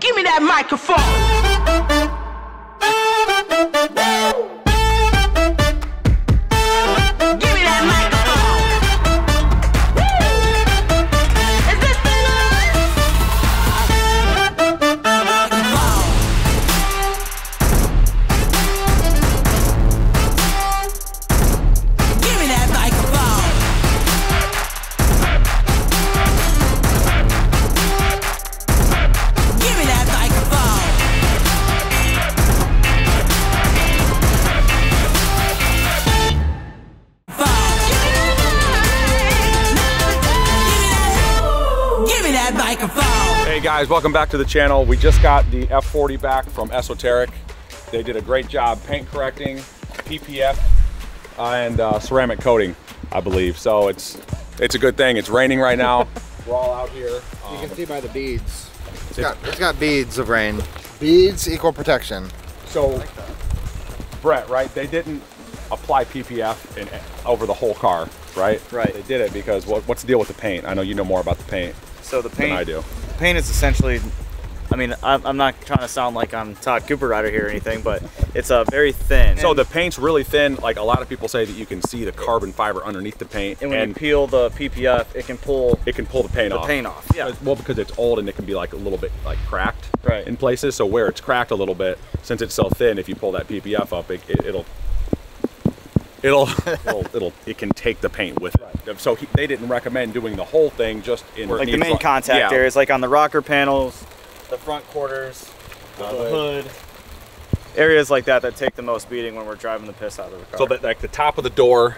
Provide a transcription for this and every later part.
Give me that microphone. Give me that microphone. Is this thing on? Give me that microphone. Give me that microphone. Give me that microphone. Hey guys, welcome back to the channel. We just got the F40 back from Esoteric. They did a great job paint correcting, PPF, and ceramic coating, I believe. So it's a good thing. It's raining right now. We're all out here. You can see by the beads. It's got beads of rain. Beads equal protection. So, Brett, right? They didn't apply PPF over the whole car, right? Right. They did it because what's the deal with the paint? I know you know more about the paint. So the paint, than I do. The paint is essentially, I mean, I'm not trying to sound like I'm Todd Cooper Rider here or anything, but it's very thin. So the paint's really thin. Like a lot of people say that you can see the carbon fiber underneath the paint. And when you peel the PPF, it can pull the paint off. Yeah. Well, because it's old and it can be like a little bit like cracked Right. in places. So where it's cracked a little bit, since it's so thin, if you pull that PPF up, it can take the paint with it. So they didn't recommend doing the whole thing, just in like the main contact areas, like on the rocker panels, the front quarters, the hood. Areas like that take the most beating when we're driving the piss out of the car. So that like the top of the door,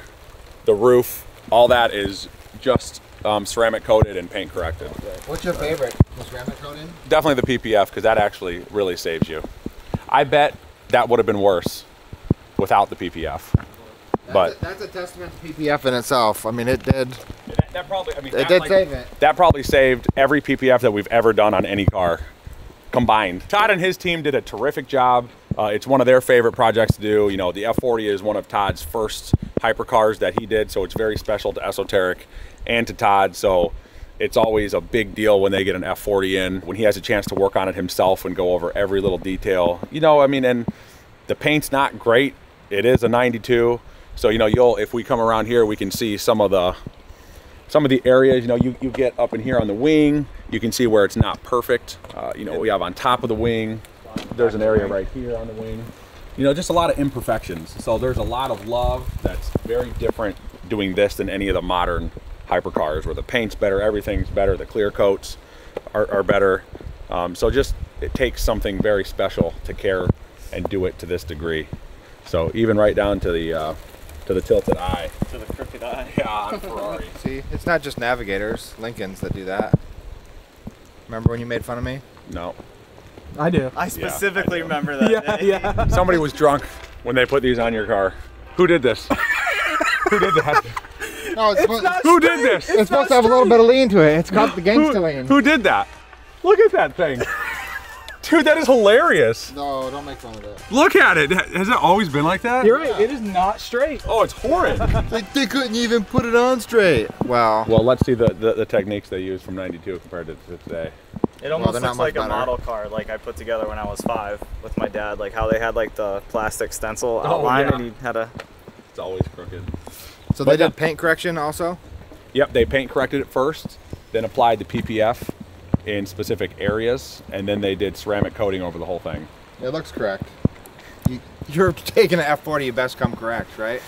the roof, all that is just ceramic coated and paint corrected. What's your favorite? The ceramic coating? Definitely the PPF, because that actually really saves you. I bet that would have been worse without the PPF. That's a testament to PPF in itself. I mean, it did. That probably, I mean, It did save it. That probably saved every PPF that we've ever done on any car combined. Todd and his team did a terrific job. It's one of their favorite projects to do. You know, the F40 is one of Todd's first hypercars that he did, so it's very special to Esoteric and to Todd. So it's always a big deal when they get an F40 in, when he has a chance to work on it himself and go over every little detail. You know, I mean, and the paint's not great. It is a 92. So, you know, if we come around here, we can see some of the areas, you know, you get up in here on the wing, you can see where it's not perfect. You know, we have on top of the wing, there's an area right here on the wing. You know, just a lot of imperfections. So there's a lot of love that's very different doing this than any of the modern hypercars, where the paint's better, everything's better, the clear coats are better. So just, it takes something very special to care and do it to this degree. So even right down to the tilted eye. To the crooked eye. Yeah, on Ferrari. See, it's not just Navigators, Lincolns that do that. Remember when you made fun of me? No. I do. I specifically remember that. Yeah. Somebody was drunk when they put these on your car. Who did this? Who did that? No, Who did this? it's supposed to have a little bit of lean to it. It's called the gangsta lean. Who did that? Look at that thing. Dude, that is hilarious. No, don't make fun of it. Look at it. Has it always been like that? You're right. It is not straight. Oh, it's horrid. They couldn't even put it on straight. Well, Let's see the techniques they use from 92 compared to today. It almost they're not looks much like a better. model car like I put together when I was 5 with my dad, like how they had like the plastic stencil outline and he had a... It's always crooked. so they did paint correction also? Yep, they paint corrected it first, then applied the PPF in specific areas, and then they did ceramic coating over the whole thing. It looks correct. You're taking an F40, you best come correct, right?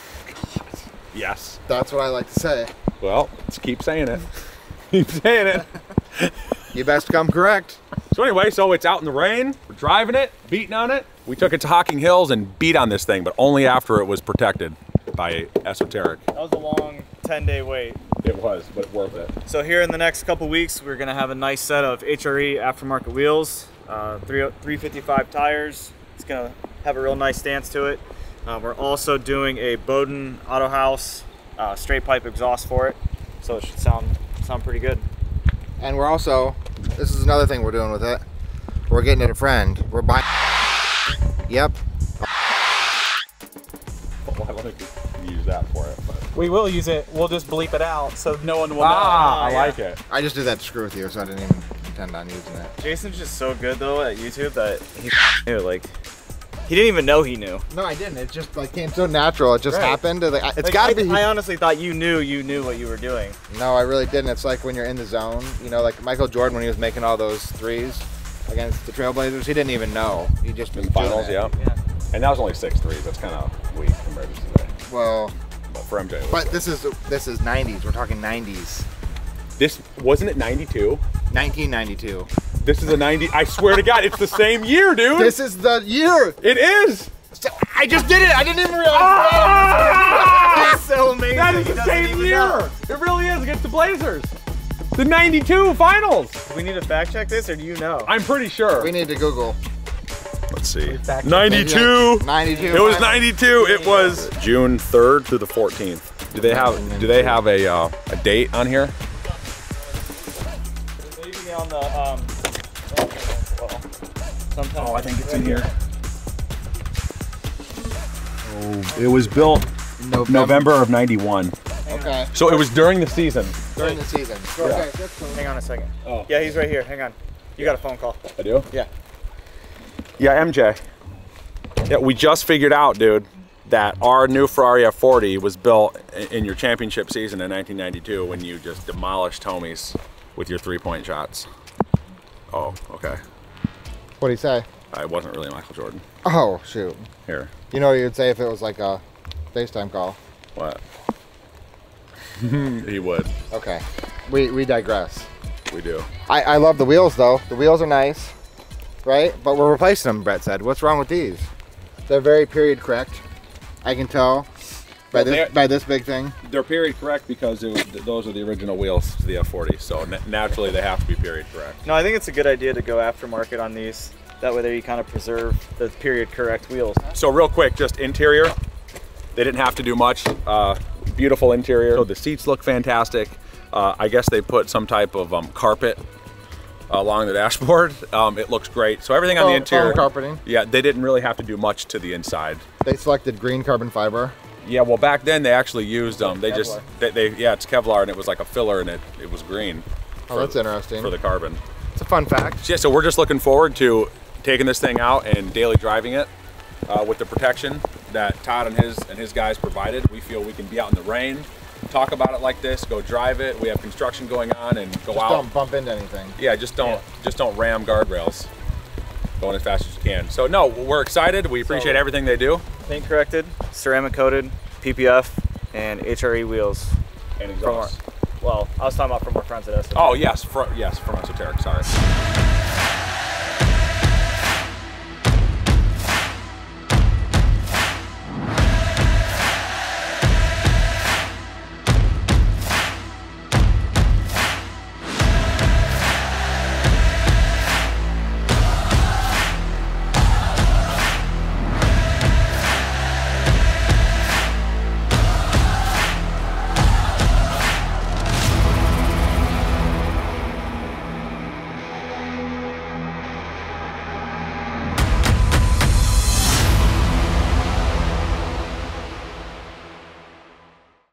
Yes. That's what I like to say. Well, let's keep saying it. Keep saying it. You best come correct. So anyway, so it's out in the rain, we're driving it, beating on it. We took it to Hocking Hills and beat on this thing, but only after it was protected by Esoteric. That was a long 10-day wait. It was, but worth it. So here in the next couple weeks, we're gonna have a nice set of HRE aftermarket wheels, 355 tires. It's gonna have a real nice stance to it. We're also doing a Bowden Auto House straight pipe exhaust for it, so it should sound pretty good. And we're also, this is another thing we're doing with it. We're getting it a friend. We're buying. Yep. Well, I want to use that for it. But. We will use it. We'll just bleep it out so no one will know. I like it. I just did that to screw with you, so I didn't even intend on using it. Jason's just so good though at YouTube that he knew, like, he didn't even know he knew. No, I didn't. It just like came so natural. It just Right. happened. It's Like, gotta be. I honestly thought you knew what you were doing. No, I really didn't. It's like when you're in the zone, you know, like Michael Jordan when he was making all those threes against the Trailblazers, he didn't even know. He just was In finals, doing it. yeah. And that was only 6 threes. That's kind of weak compared to today. Well, But for MJ, it was but good. this is 90s. We're talking 90s. This wasn't it 92? 1992. This is a 90. I swear to God, it's the same year, dude. This is the year. It is. I just did it. I didn't even realize. Ah! That's so amazing. That is He the doesn't same even year. know. It really is against the Blazers. The 92 finals. Do we need to fact check this, or do you know? I'm pretty sure. We need to Google. Let's see. fact check 92. 92. It was 92. It was June 3rd through the 14th. Do they have a date on here? Maybe on the sometime. Oh, I think it's in here. Oh, it was built November of 91. Okay. So it was during the season. During the season. Okay, that's cool. Hang on a second. Oh. Yeah, he's right here. Hang on. You got a phone call. I do? Yeah. Yeah, MJ. Yeah, we just figured out, dude, that our new Ferrari F40 was built in your championship season in 1992 when you just demolished homies with your 3-point shots. Oh, okay. What'd he say? I wasn't really Michael Jordan. Oh, shoot. Here. You know what you'd say if it was like a FaceTime call? What? He would. Okay. We digress. We do. I love the wheels though. The wheels are nice, right? But we're replacing them, Brett said. What's wrong with these? They're very period correct. I can tell by this big thing. They're period correct because those are the original wheels to the F40, so naturally they have to be period correct. No, I think it's a good idea to go aftermarket on these. That way there you kind of preserve the period correct wheels. So real quick, just interior. They didn't have to do much. Beautiful interior. So the seats look fantastic. I guess they put some type of carpet along the dashboard. It looks great. So everything on the interior. Foam carpeting. Yeah, they didn't really have to do much to the inside. They selected green carbon fiber. Yeah, well back then they actually used they just Kevlar. yeah, it's Kevlar and it was like a filler and it was green. Oh, that's interesting. For the carbon. It's a fun fact. Yeah, so we're just looking forward to taking this thing out and daily driving it with the protection that Todd and his guys provided. We feel we can be out in the rain, talk about it like this, go drive it. We have construction going on and go out. Don't bump into anything. Yeah, just don't ram guardrails. Going as fast as you can. So no, we're excited. We appreciate everything they do. Paint corrected, ceramic coated, PPF, and HRE wheels. And exhaust. Well, I was talking about from our friends at Esoteric. Oh yes, from Esoteric. Sorry.